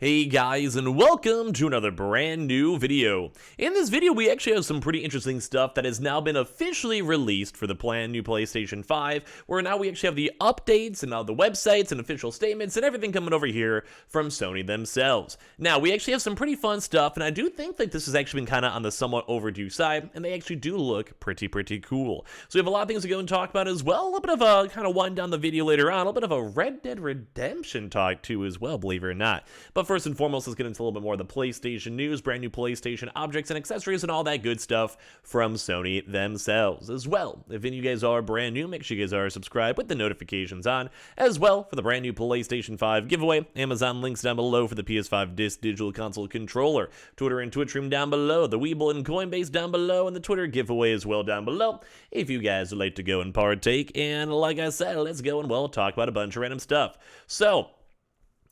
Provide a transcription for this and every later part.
Hey guys, and welcome to another brand new video. In this video, we actually have some pretty interesting stuff that has now been officially released for the brand new PlayStation 5, where now we actually have the updates and all the websites and official statements and everything coming over here from Sony themselves. Now, we actually have some pretty fun stuff, and I do think that this has actually been kind of on the somewhat overdue side, and they actually do look pretty cool. So we have a lot of things to go and talk about as well, a little bit of a kind of wind down the video later on, a little bit of a Red Dead Redemption talk too as well, believe it or not. But first and foremost, let's get into a little bit more of the PlayStation news, brand new PlayStation objects and accessories and all that good stuff from Sony themselves as well. If any of you guys are brand new, make sure you guys are subscribed with the notifications on as well for the brand new PlayStation 5 giveaway. Amazon links down below for the PS5 Digital Console controller. Twitter and Twitch stream down below. The Weeble and Coinbase down below, and the Twitter giveaway as well down below if you guys would like to go and partake. And like I said, let's go and talk about a bunch of random stuff. So,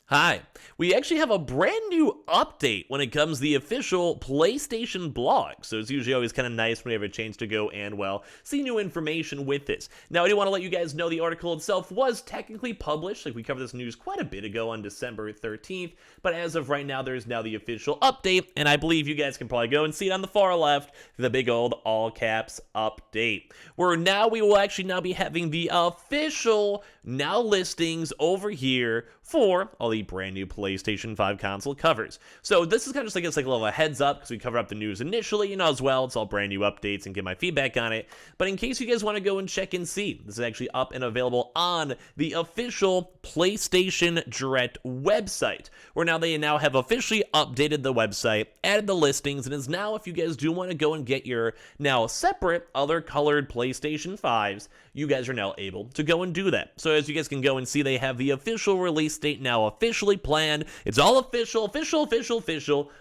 hi, we actually have a brand new update when it comes to the official PlayStation blog, so it's usually always kind of nice when we have a chance to go and, see new information with this. Now, I do want to let you guys know the article itself was technically published, like we covered this news quite a bit ago on December 13th, but as of right now, there's now the official update, and I believe you guys can probably go and see it on the far left, the big old all caps update, where now we will actually now be having the official now listings over here for all the brand new PlayStation 5 console covers. So this is kind of just like it's like a little heads up because we covered up the news initially, as well. It's all brand new updates and get my feedback on it. But in case you guys want to go and check and see, this is actually up and available on the official PlayStation Direct website, where now they now have officially updated the website, added the listings, and is now, if you guys do want to go and get your now separate other colored PlayStation 5s, you guys are now able to go and do that. So as you guys can go and see, they have the official release date now officially planned. It's all official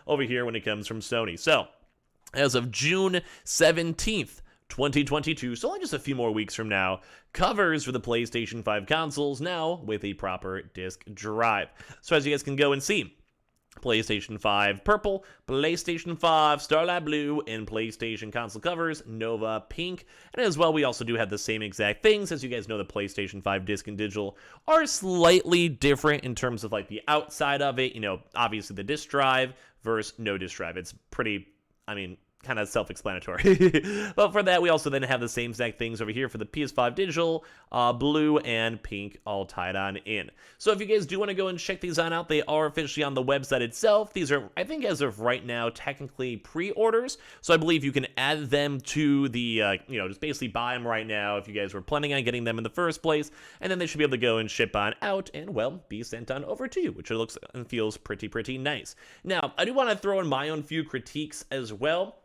over here when it comes from Sony. So as of June 17th, 2022, so only just a few more weeks from now, covers for the PlayStation 5 consoles now with a proper disc drive. So as you guys can go and see, PlayStation 5 Purple, PlayStation 5 Starlight Blue, and PlayStation console covers Nova Pink. And as well, we also do have the same exact things. As you guys know, the PlayStation 5 disc and digital are slightly different in terms of like the outside of it. Obviously the disc drive versus no disc drive. It's pretty, kind of self-explanatory. But for that, we also then have the same exact things over here for the PS5 Digital, blue and pink all tied on in. So if you guys do want to go and check these on out, they are officially on the website itself. These are, I think as of right now, technically pre-orders. So I believe you can add them to the, just basically buy them right now if you guys were planning on getting them in the first place. And then they should be able to go and ship on out and, be sent on over to you, which it looks and feels pretty nice. Now, I do want to throw in my own few critiques as well.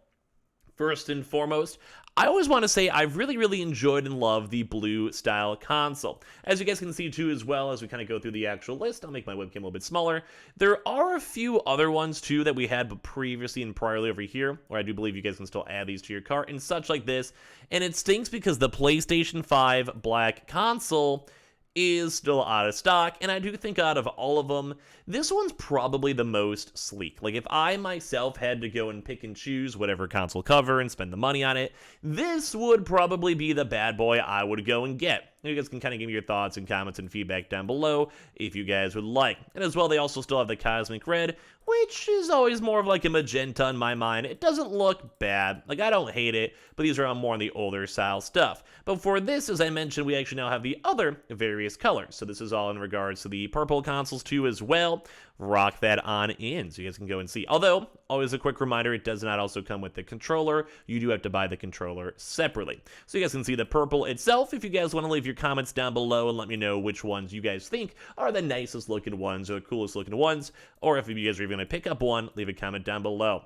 First and foremost, I always want to say I've really enjoyed and loved the blue style console. As you guys can see too as well as we kind of go through the actual list, I'll make my webcam a little bit smaller. There are a few other ones too that we had previously and priorly over here, where I do believe you guys can still add these to your cart and such like this. And it stinks because the PlayStation 5 black console is still out of stock, and I do think out of all of them, this one's probably the most sleek. Like, if I myself had to go and pick and choose whatever console cover and spend the money on it, this would probably be the bad boy I would go and get. You guys can kind of give me your thoughts and comments and feedback down below if you guys would like. And as well, they also still have the Cosmic Red, which is always more of like a magenta in my mind. It doesn't look bad. Like, I don't hate it, but these are more on the older style stuff. But for this, as I mentioned, we actually now have the other various colors. So this is all in regards to the purple consoles too as well. Rock that on in so you guys can go and see. Although, always a quick reminder, it does not also come with the controller. You do have to buy the controller separately. So you guys can see the purple itself. If you guys want to leave your comments down below and let me know which ones you guys think are the nicest looking ones or the coolest looking ones, or if you guys are even going to pick up one, leave a comment down below.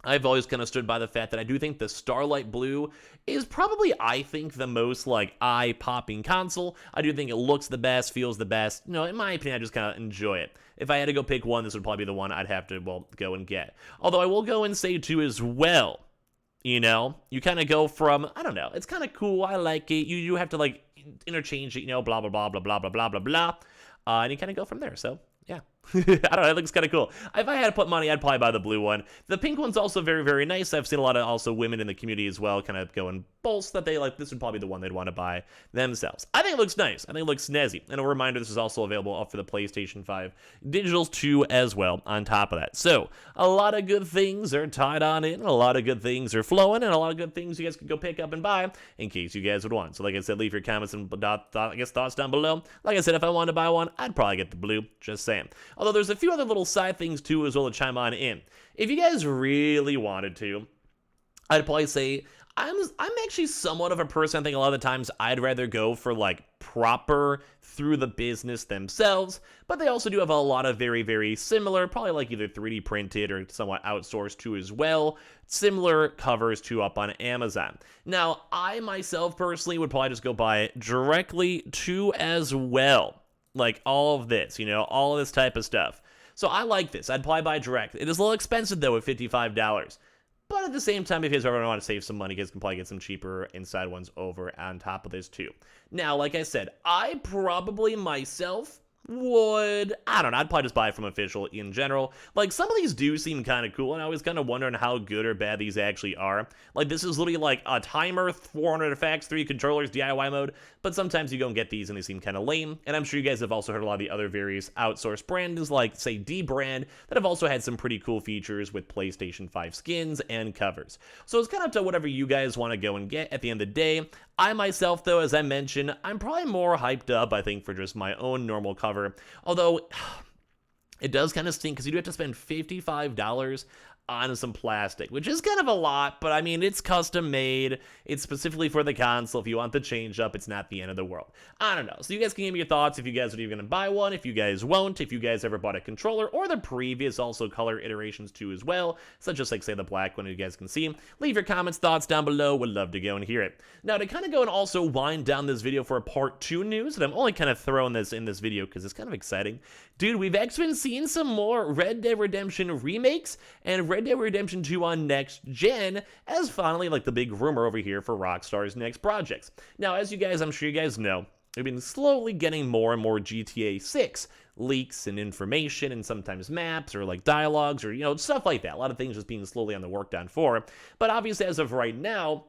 I've always kind of stood by the fact that I do think the Starlight Blue is probably, I think, the most, eye-popping console. I do think it looks the best, feels the best. In my opinion, I just kind of enjoy it. If I had to go pick one, this would probably be the one I'd have to, go and get. Although I will go and say, too, as well, you kind of go from, I don't know, it's kind of cool, I like it. You have to, interchange it, blah, blah, blah, blah, blah, blah, blah, blah, blah. And you kind of go from there, so yeah. I don't know, it looks kind of cool. If I had to put money, I'd probably buy the blue one. The pink one's also very nice. I've seen a lot of also women in the community as well kind of go and bolts that they like. This would probably be the one they'd want to buy themselves. I think it looks nice. I think it looks snazzy. And a reminder, this is also available for the PlayStation 5 Digital 2 as well on top of that. So a lot of good things are tied on in, a lot of good things are flowing, and a lot of good things you guys could go pick up and buy in case you guys would want. So like I said, leave your comments and thoughts down below. Like I said, if I wanted to buy one, I'd probably get the blue, just saying. Although there's a few other little side things too as well to chime on in. If you guys really wanted to, I'd probably say I'm actually somewhat of a person. I think a lot of the times I'd rather go for like proper through the business themselves, but they also do have a lot of very, very similar, probably like either 3D printed or somewhat outsourced to as well, similar covers to up on Amazon. Now, I myself personally would probably just go buy it directly to as well, like all of this, you know, all of this type of stuff. So I like this. I'd probably buy direct. It is a little expensive though at $55. But at the same time, if you guys ever want to save some money, you guys can probably get some cheaper inside ones over on top of this too. Now, like I said, I probably myself would, I don't know, I'd probably just buy it from official in general. Like, some of these do seem kind of cool, and I was kind of wondering how good or bad these actually are. Like, this is literally like a timer, 400 effects, 3 controllers, DIY mode, but sometimes you go and get these and they seem kind of lame. And I'm sure you guys have also heard a lot of the other various outsourced brands, like, say, D-Brand, that have also had some pretty cool features with PlayStation 5 skins and covers. So it's kind of up to whatever you guys want to go and get at the end of the day. I myself, though, as I mentioned, I'm probably more hyped up, I think, for just my own normal cover. Although, it does kind of stink because you do have to spend $55 on some plastic, which is kind of a lot, but I mean, it's custom made. It's specifically for the console. If you want the change up, it's not the end of the world. I don't know. So you guys can give me your thoughts if you guys are even going to buy one, if you guys won't, if you guys ever bought a controller, or the previous also color iterations too as well, such as like say the black one you guys can see. Leave your comments, thoughts down below. Would love to go and hear it. Now to kind of go and also wind down this video for a part 2 news, and I'm only kind of throwing this in this video because it's kind of exciting. Dude, we've actually been seeing some more Red Dead Redemption remakes and Red Dead Redemption 2 on next gen as finally like the big rumor over here for Rockstar's next projects. Now, as you guys, I'm sure you guys know, we've been slowly getting more and more GTA 6 leaks and information and sometimes maps or like dialogues or, you know, stuff like that. A lot of things just being slowly on the work done for. But obviously, as of right now,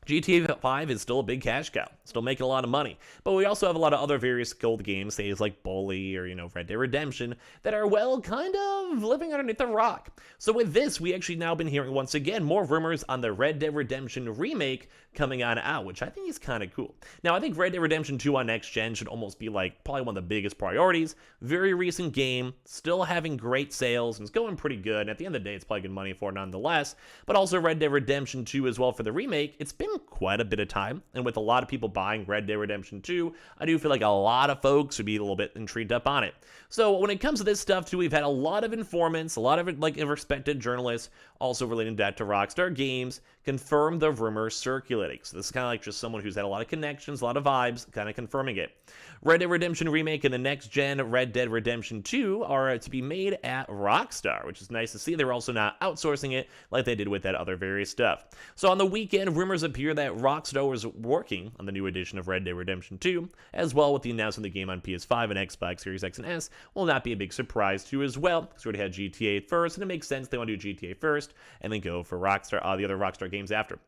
GTA 5 is still a big cash cow, still making a lot of money. But we also have a lot of other various gold games, say like Bully or, you know, Red Dead Redemption, that are, well, kind of living underneath the rock. So with this, we actually now been hearing once again more rumors on the Red Dead Redemption remake coming on out, which I think is kind of cool. Now, I think Red Dead Redemption 2 on next gen should almost be like probably one of the biggest priorities. Very recent game, still having great sales, and it's going pretty good. And at the end of the day, it's probably good money for it nonetheless. But also Red Dead Redemption 2 as well for the remake. It's been quite a bit of time, and with a lot of people buying Red Dead Redemption 2, I do feel like a lot of folks would be a little bit intrigued up on it. So when it comes to this stuff too, we've had a lot of informants, a lot of like respected journalists, also relating that to Rockstar Games, confirm the rumor circulating. So this is kind of like just someone who's had a lot of connections, a lot of vibes, kind of confirming it. Red Dead Redemption remake and the next gen Red Dead Redemption 2 are to be made at Rockstar, which is nice to see. They're also not outsourcing it like they did with that other various stuff. So on the weekend, rumors appear that Rockstar was working on the new edition of Red Dead Redemption 2, as well with the announcement of the game on PS5 and Xbox Series X and S will not be a big surprise too as well, because we already had GTA first, and it makes sense they want to do GTA first, and then go for Rockstar, the other Rockstar games after.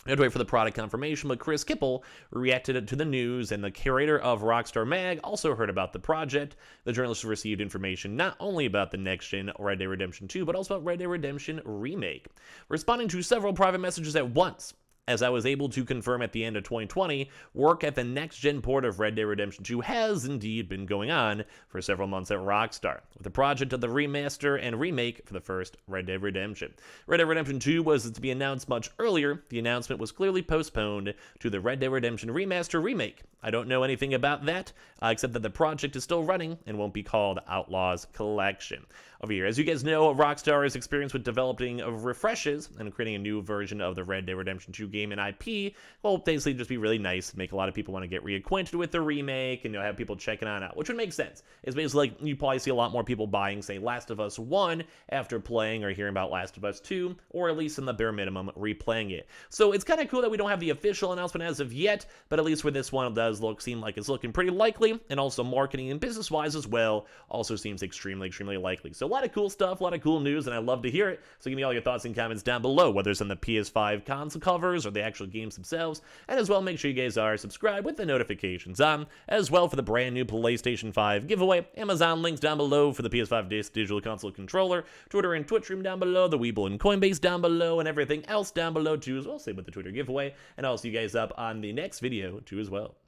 I had to wait for the product confirmation, but Chris Kipple reacted to the news, and the curator of Rockstar Mag also heard about the project. The journalist received information not only about the next-gen Red Dead Redemption 2, but also about Red Dead Redemption Remake. Responding to several private messages at once, as I was able to confirm at the end of 2020, work at the next-gen port of Red Dead Redemption 2 has indeed been going on for several months at Rockstar, with the project of the remaster and remake for the first Red Dead Redemption. Red Dead Redemption 2 was to be announced much earlier. The announcement was clearly postponed to the Red Dead Redemption Remaster Remake. I don't know anything about that, except that the project is still running and won't be called Outlaws Collection. Over here, as you guys know, Rockstar is experienced with developing refreshes and creating a new version of the Red Dead Redemption 2 game and IP. Well, basically just be really nice, make a lot of people want to get reacquainted with the remake, and have people checking on out, which would make sense. It's basically like you probably see a lot more people buying, say, Last of Us 1 after playing or hearing about Last of Us 2, or at least in the bare minimum, replaying it. So it's kind of cool that we don't have the official announcement as of yet, but at least for this one, it does seem like it's looking pretty likely, and also marketing and business-wise as well also seems extremely, extremely likely. So a lot of cool stuff, a lot of cool news, and I love to hear it. So give me all your thoughts and comments down below, whether it's on the PS5 console covers, or the actual games themselves. And as well, make sure you guys are subscribed with the notifications on. As well, for the brand new PlayStation 5 giveaway, Amazon links down below for the PS5 Digital Console controller, Twitter and Twitch stream down below, the Webull and Coinbase down below, and everything else down below too as well. Same with the Twitter giveaway. And I'll see you guys up on the next video too as well.